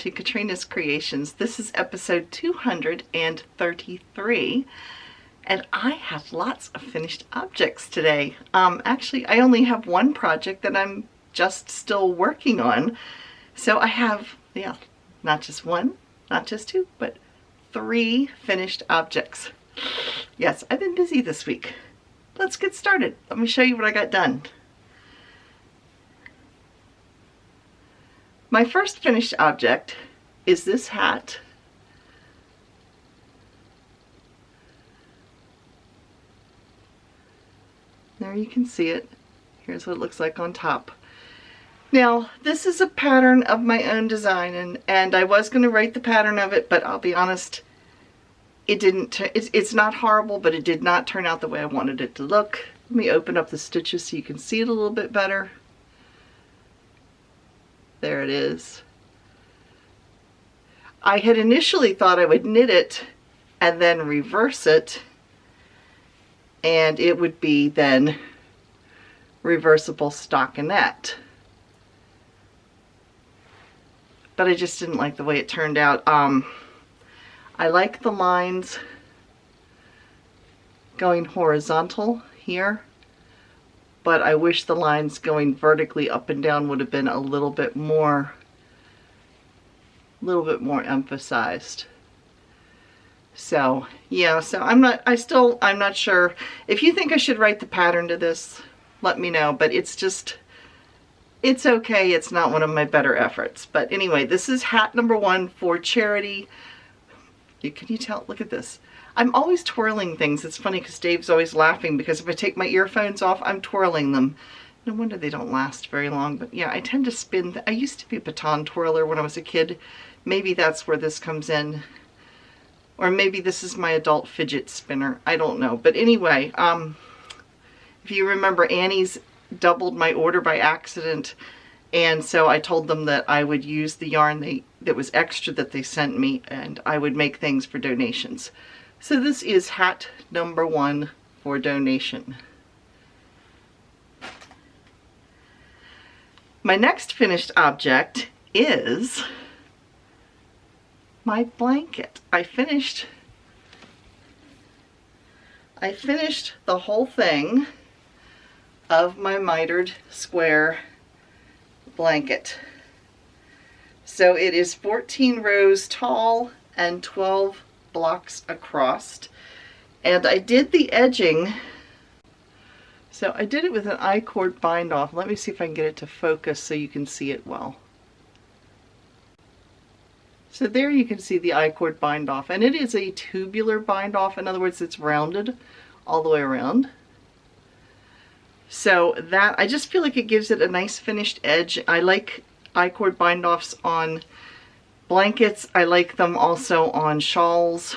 to Katrina's Creations. This is episode 233, and I have lots of finished objects today. Actually, I only have one project that I'm just still working on. So I have, yeah, not just one, not just two, but 3 finished objects. Yes, I've been busy this week. Let's get started. Let me show you what I got done. My first finished object is this hat. There you can see it. Here's what it looks like on top. Now, this is a pattern of my own design, and I was going to write the pattern of it, but I'll be honest, it didn't. It's not horrible, but it did not turn out the way I wanted it to look. Let me open up the stitches so you can see it a little bit better. There it is. I had initially thought I would knit it and then reverse it, and it would be then reversible stockinette. But I just didn't like the way it turned out. I like the lines going horizontal here, but I wish the lines going vertically up and down would have been a little bit more emphasized. So yeah, so I'm not sure. If you think I should write the pattern to this, let me know, but it's okay. It's not one of my better efforts. But anyway, this is hat number 1 for charity. Can you tell? Look at this. I'm always twirling things. It's funny because Dave's always laughing because if I take my earphones off, I'm twirling them. No wonder they don't last very long. But yeah, I tend to spin. I used to be a baton twirler when I was a kid. Maybe that's where this comes in. Or maybe this is my adult fidget spinner. I don't know. But anyway, if you remember, Annie's doubled my order by accident. And so I told them that I would use the yarn that was extra that they sent me, and I would make things for donations. So this is hat number 1 for donation. My next finished object is my blanket. I finished the whole thing of my mitered square blanket. So it is 14 rows tall and 12 blocks across, and I did the edging, so I did it with an I-cord bind off. Let me see if I can get it to focus so you can see it well. So there you can see the I-cord bind off, and it is a tubular bind off. In other words, it's rounded all the way around. So that, I just feel like it gives it a nice finished edge. I like I-cord bind offs on blankets. I like them also on shawls.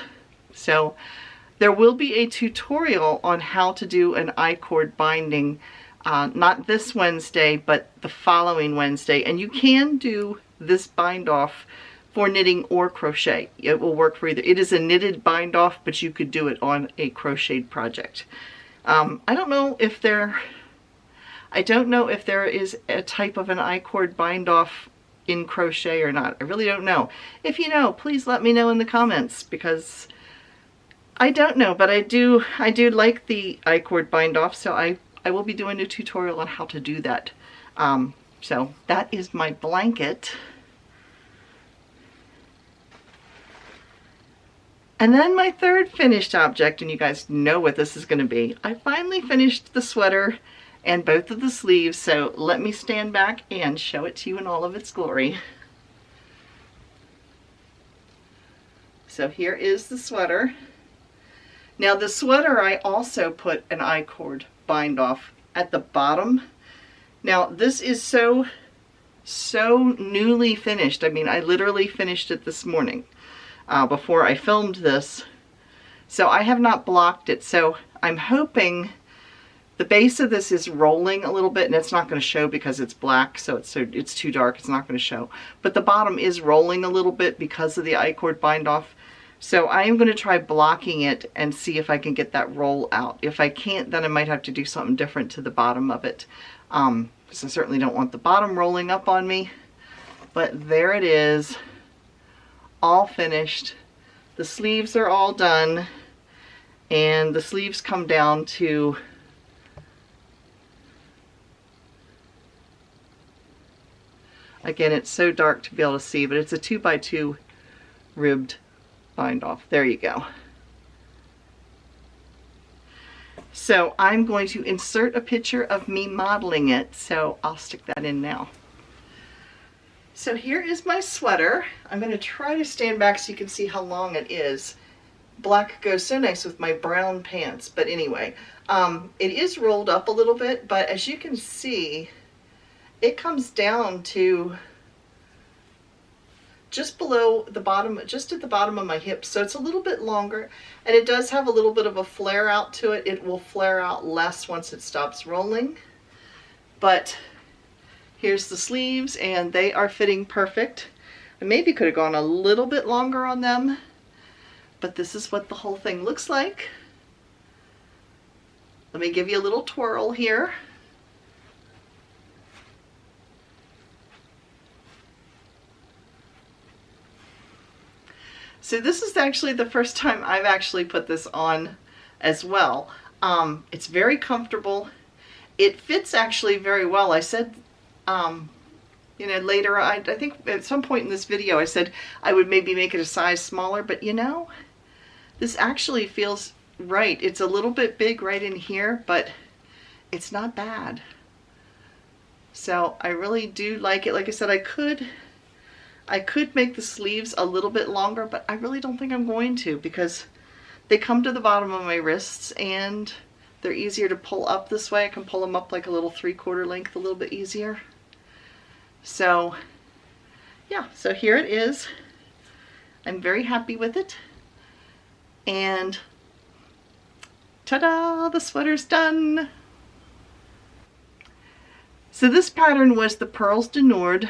So there will be a tutorial on how to do an I-cord binding, not this Wednesday, but the following Wednesday. And you can do this bind off for knitting or crochet. It will work for either. It is a knitted bind off, but you could do it on a crocheted project. I don't know if there is a type of an I-cord bind off in crochet or not. I really don't know. If you know, please let me know in the comments, because I don't know, but I do like the I-cord bind off, so I will be doing a tutorial on how to do that. So that is my blanket. And then my third finished object, and you guys know what this is going to be. I finally finished the sweater and both of the sleeves, so let me stand back and show it to you in all of its glory. So here is the sweater. Now the sweater, I also put an I-cord bind off at the bottom. Now this is so newly finished. I mean, I literally finished it this morning before I filmed this. So I have not blocked it. So I'm hoping the base of this is rolling a little bit, and it's not going to show because it's black, so it's too dark, it's not going to show. But the bottom is rolling a little bit because of the I-cord bind off. So I am going to try blocking it and see if I can get that roll out. If I can't, then I might have to do something different to the bottom of it. Because I certainly don't want the bottom rolling up on me. But there it is. all finished. The sleeves are all done, and the sleeves come down to again, it's so dark to be able to see, but it's a 2x2 ribbed bind off. There you go. So I'm going to insert a picture of me modeling it, so I'll stick that in now. So here is my sweater. I'm going to try to stand back so you can see how long it is. Black goes so nice with my brown pants, but anyway, it is rolled up a little bit, but as you can see, it comes down to just below the bottom, just at the bottom of my hips. So it's a little bit longer, and it does have a little bit of a flare out to it. It will flare out less once it stops rolling. But here's the sleeves, and they are fitting perfect. I maybe could have gone a little bit longer on them, but this is what the whole thing looks like. Let me give you a little twirl here. So this is actually the first time I've actually put this on as well. It's very comfortable. It fits actually very well. I said, you know, later, I think at some point in this video I said I would maybe make it a size smaller, but you know, this actually feels right. It's a little bit big right in here, but it's not bad. So I really do like it. Like I said, I could make the sleeves a little bit longer, but I really don't think I'm going to, because they come to the bottom of my wrists and they're easier to pull up this way. I can pull them up like a little 3/4 length, a little bit easier. So yeah, so here it is. I'm very happy with it. And ta-da, the sweater's done. So this pattern was the Pearls de Nord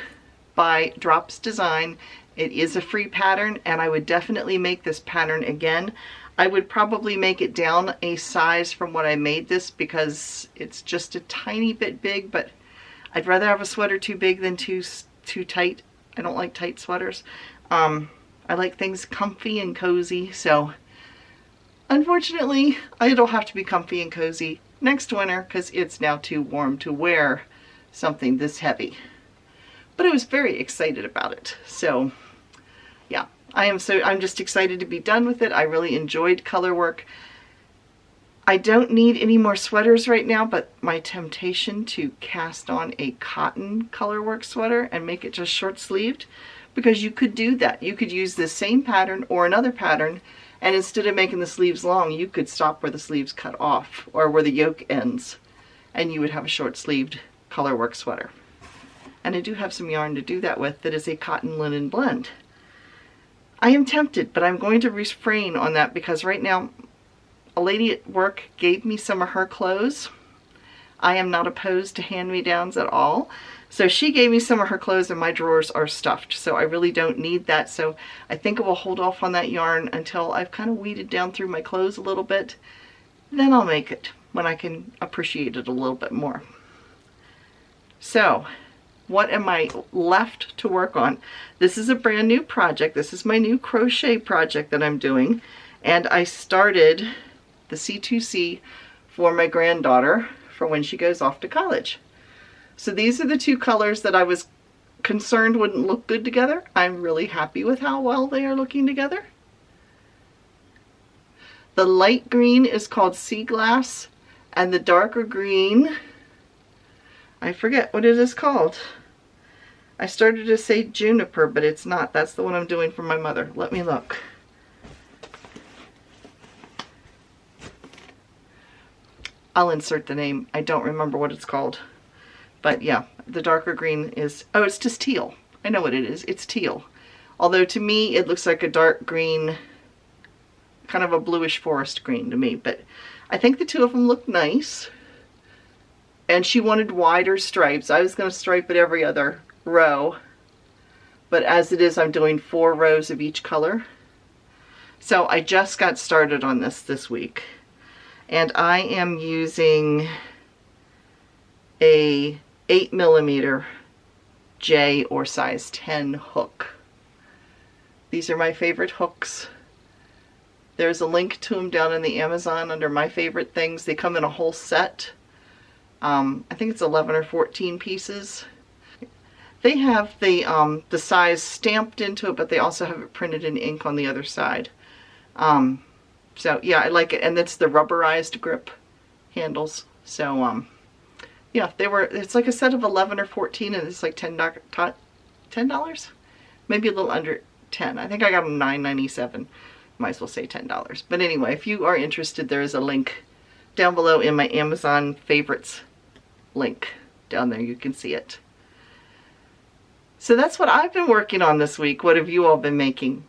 by Drops Design. It is a free pattern, and I would definitely make this pattern again. I would probably make it down a size from what I made this, because it's just a tiny bit big, but I'd rather have a sweater too big than too tight. I don't like tight sweaters. I like things comfy and cozy, so unfortunately it'll have to be comfy and cozy next winter, because it's now too warm to wear something this heavy. But I was very excited about it. So yeah, I'm just excited to be done with it. I really enjoyed color work. I don't need any more sweaters right now, but my temptation to cast on a cotton colorwork sweater and make it just short sleeved, because you could do that. You could use this same pattern or another pattern, and instead of making the sleeves long, you could stop where the sleeves cut off or where the yoke ends, and you would have a short sleeved colorwork sweater. And I do have some yarn to do that with that is a cotton linen blend. I am tempted, but I'm going to refrain on that, because right now a lady at work gave me some of her clothes. I am not opposed to hand-me-downs at all. So she gave me some of her clothes, and my drawers are stuffed, so I really don't need that. So I think I will hold off on that yarn until I've kind of weeded down through my clothes a little bit. Then I'll make it when I can appreciate it a little bit more. So what am I left to work on? This is a brand new project. This is my new crochet project that I'm doing. And I started the C2C for my granddaughter for when she goes off to college. So these are the two colors that I was concerned wouldn't look good together. I'm really happy with how well they are looking together. The light green is called Sea Glass, and the darker green, I forget what it is called. I started to say Juniper, but it's not. That's the one I'm doing for my mother. Let me look. I'll insert the name. I don't remember what it's called. But yeah, the darker green is, oh, it's just teal. I know what it is. It's teal. Although to me, it looks like a dark green, kind of a bluish forest green to me. But I think the two of them look nice. And she wanted wider stripes. I was going to stripe it every other row. But as it is, I'm doing 4 rows of each color. So I just got started on this week. And I am using a 8mm J or size 10 hook. These are my favorite hooks. There's a link to them down in the Amazon under my favorite things. They come in a whole set. I think it's 11 or 14 pieces. They have the size stamped into it, but they also have it printed in ink on the other side. So yeah, I like it, and it's the rubberized grip handles. So yeah, it's like a set of 11 or 14, and it's like $10, maybe a little under 10. I think I got them $9.97. Might as well say $10. But anyway, if you are interested, there is a link down below in my Amazon favorites link. Down there, you can see it. So that's what I've been working on this week. What have you all been making?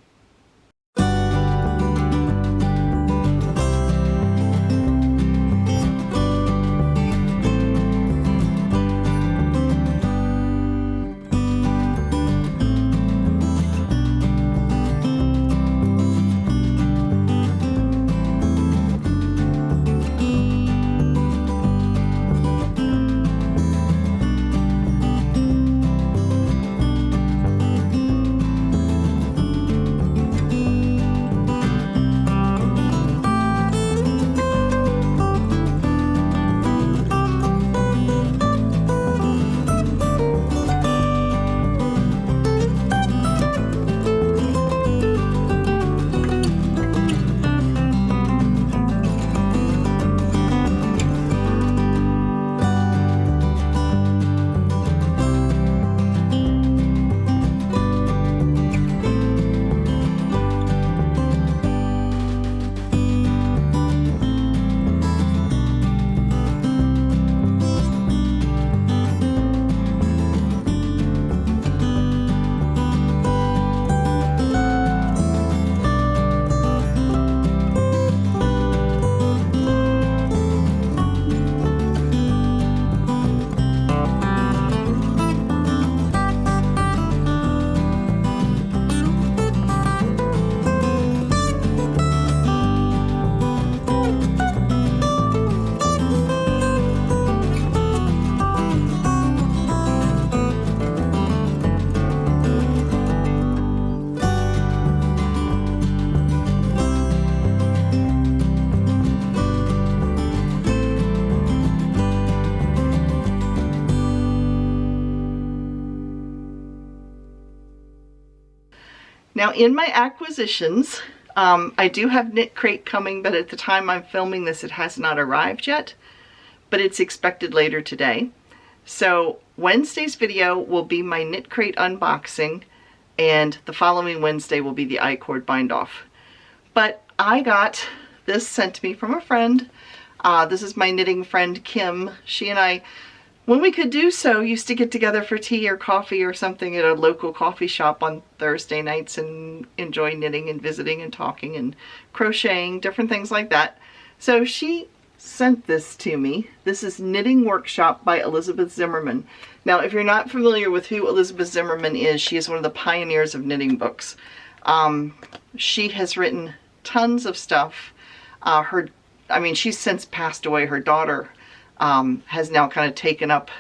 Now in my acquisitions, I do have Knit Crate coming, but at the time I'm filming this, it has not arrived yet, but it's expected later today. So Wednesday's video will be my Knit Crate unboxing, and the following Wednesday will be the I-cord bind off. But I got this sent to me from a friend. This is my knitting friend Kim. She and I, when we could do so, used to get together for tea or coffee or something at a local coffee shop on Thursday nights and enjoy knitting and visiting and talking and crocheting, different things like that. So she sent this to me. This is Knitting Workshop by Elizabeth Zimmerman. Now, if you're not familiar with who Elizabeth Zimmerman is, she is one of the pioneers of knitting books. She has written tons of stuff. She's since passed away. Her daughter has now kind of taken up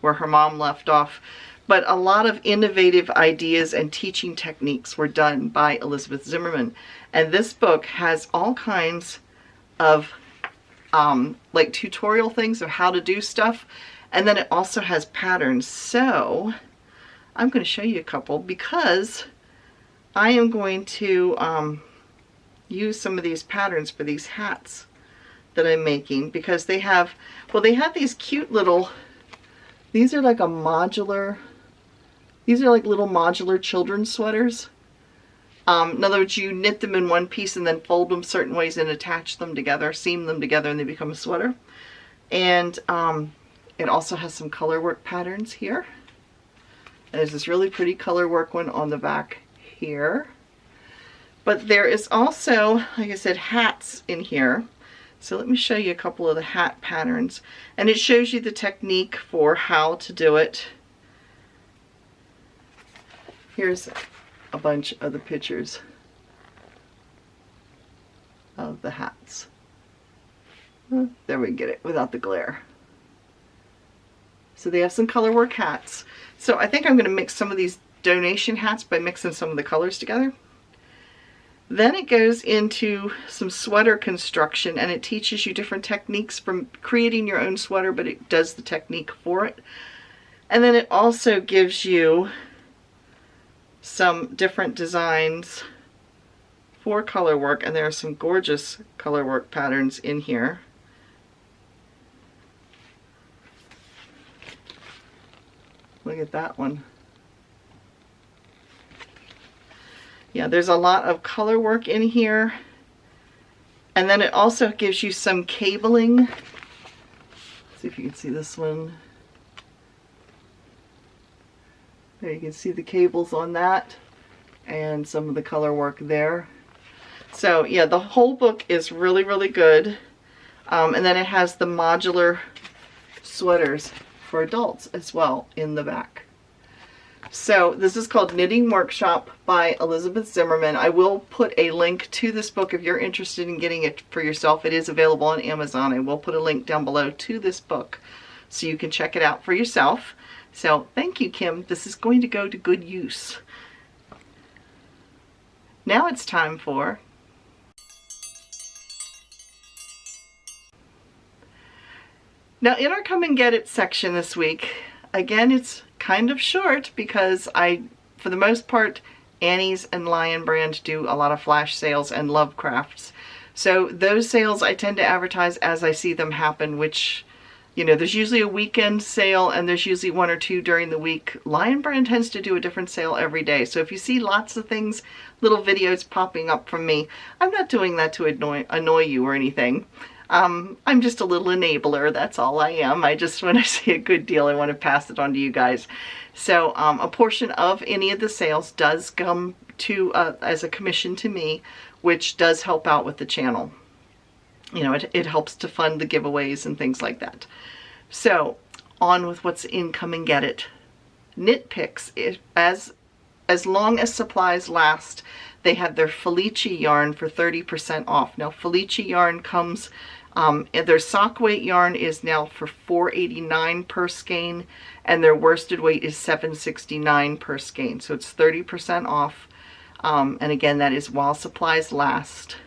where her mom left off. But a lot of innovative ideas and teaching techniques were done by Elizabeth Zimmerman. And this book has all kinds of like tutorial things of how to do stuff. And then it also has patterns. So I'm going to show you a couple because I am going to use some of these patterns for these hats that I'm making, because they have, well, they have these cute little, these are like a modular, these are like little modular children's sweaters. In other words, you knit them in one piece and then fold them certain ways and attach them together, seam them together, and they become a sweater. And it also has some color work patterns here. And there's this really pretty color work one on the back here. But there is also, like I said, hats in here. So let me show you a couple of the hat patterns. And it shows you the technique for how to do it. Here's a bunch of the pictures of the hats. There we get it without the glare. So they have some color work hats. So I think I'm going to mix some of these donation hats by mixing some of the colors together. Then it goes into some sweater construction, and it teaches you different techniques from creating your own sweater, but it does the technique for it. And then it also gives you some different designs for color work, and there are some gorgeous color work patterns in here. Look at that one. Yeah, there's a lot of color work in here. And then it also gives you some cabling. Let's see if you can see this one. There you can see the cables on that and some of the color work there. So yeah, the whole book is really, really good. And then it has the modular sweaters for adults as well in the back. So this is called Knitting Workshop by Elizabeth Zimmerman. I will put a link to this book if you're interested in getting it for yourself. It is available on Amazon. I will put a link down below to this book so you can check it out for yourself. So thank you, Kim. This is going to go to good use. Now it's time for Now in our Come and Get It section this week, again, it's kind of short because for the most part, Annie's and Lion Brand do a lot of flash sales and Lovecrafts. So those sales I tend to advertise as I see them happen, which, you know, there's usually a weekend sale and there's usually one or two during the week. Lion Brand tends to do a different sale every day. So if you see lots of things, little videos popping up from me, I'm not doing that to annoy you or anything. I'm just a little enabler, that's all I am. When I see a good deal, I want to pass it on to you guys. So a portion of any of the sales does come to as a commission to me, which does help out with the channel. You know, it helps to fund the giveaways and things like that. So on with what's in Come and Get It. Knit Picks, as long as supplies last, they have their Felice yarn for 30% off. Now Felice yarn comes, their sock weight yarn is now for $4.89 per skein, and their worsted weight is $7.69 per skein. So it's 30% off. And again, that is while supplies last.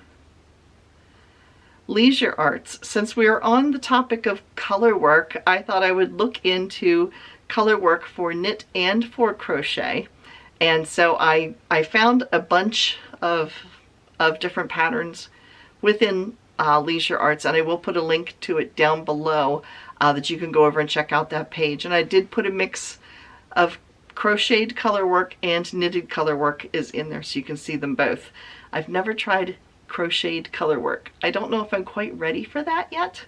Leisure Arts. Since we are on the topic of color work, I thought I would look into color work for knit and for crochet. And so I found a bunch of different patterns within Leisure Arts, and I will put a link to it down below that you can go over and check out that page. And I did put a mix of crocheted color work and knitted color work is in there, so you can see them both. I've never tried crocheted color work. I don't know if I'm quite ready for that yet,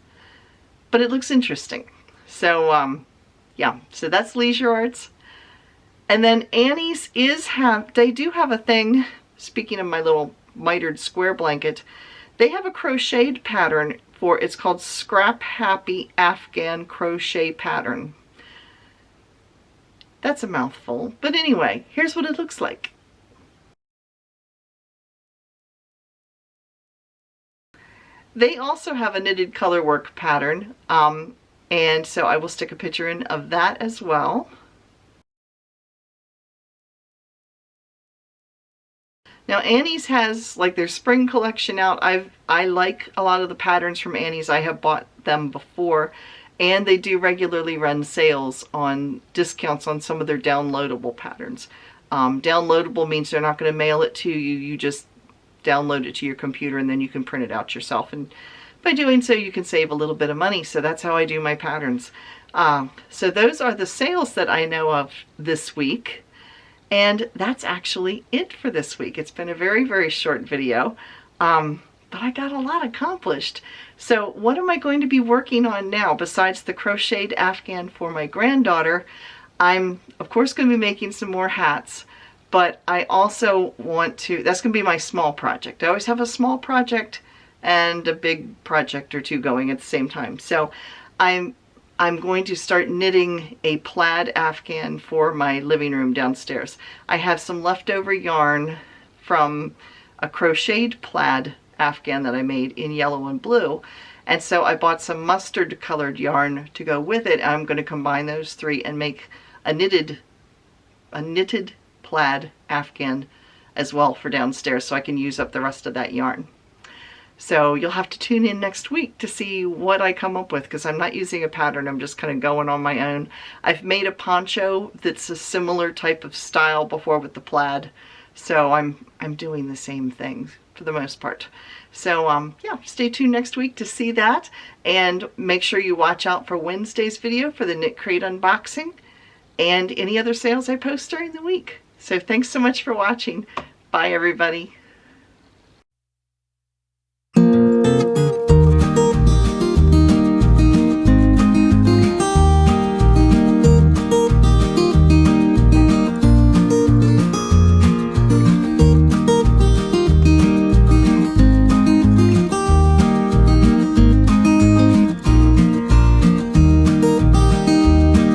but it looks interesting. So yeah, so that's Leisure Arts. And then Annie's they do have a thing, speaking of my little mitered square blanket, they have a crocheted pattern it's called Scrap Happy Afghan Crochet Pattern. That's a mouthful, but anyway, here's what it looks like. They also have a knitted color work pattern, and so I will stick a picture in of that as well. Now Annie's has like their spring collection out. I like a lot of the patterns from Annie's. I have bought them before, and they do regularly run sales on discounts on some of their downloadable patterns. Downloadable means they're not going to mail it to you. You just download it to your computer and then you can print it out yourself. And by doing so, you can save a little bit of money. So that's how I do my patterns. So those are the sales that I know of this week. And that's actually it for this week. It's been a very, very short video, but I got a lot accomplished. So what am I going to be working on now besides the crocheted Afghan for my granddaughter? I'm, of course, going to be making some more hats, but I also want to, that's going to be my small project. I always have a small project and a big project or two going at the same time. So I'm going to start knitting a plaid Afghan for my living room downstairs. I have some leftover yarn from a crocheted plaid Afghan that I made in yellow and blue. And so I bought some mustard colored yarn to go with it. I'm going to combine those three and make a knitted plaid Afghan as well for downstairs so I can use up the rest of that yarn. So you'll have to tune in next week to see what I come up with, because I'm not using a pattern, I'm just kind of going on my own. I've made a poncho that's a similar type of style before with the plaid, so I'm doing the same thing for the most part. So yeah, stay tuned next week to see that, and make sure you watch out for Wednesday's video for the Knit Crate unboxing and any other sales I post during the week. So thanks so much for watching. Bye everybody.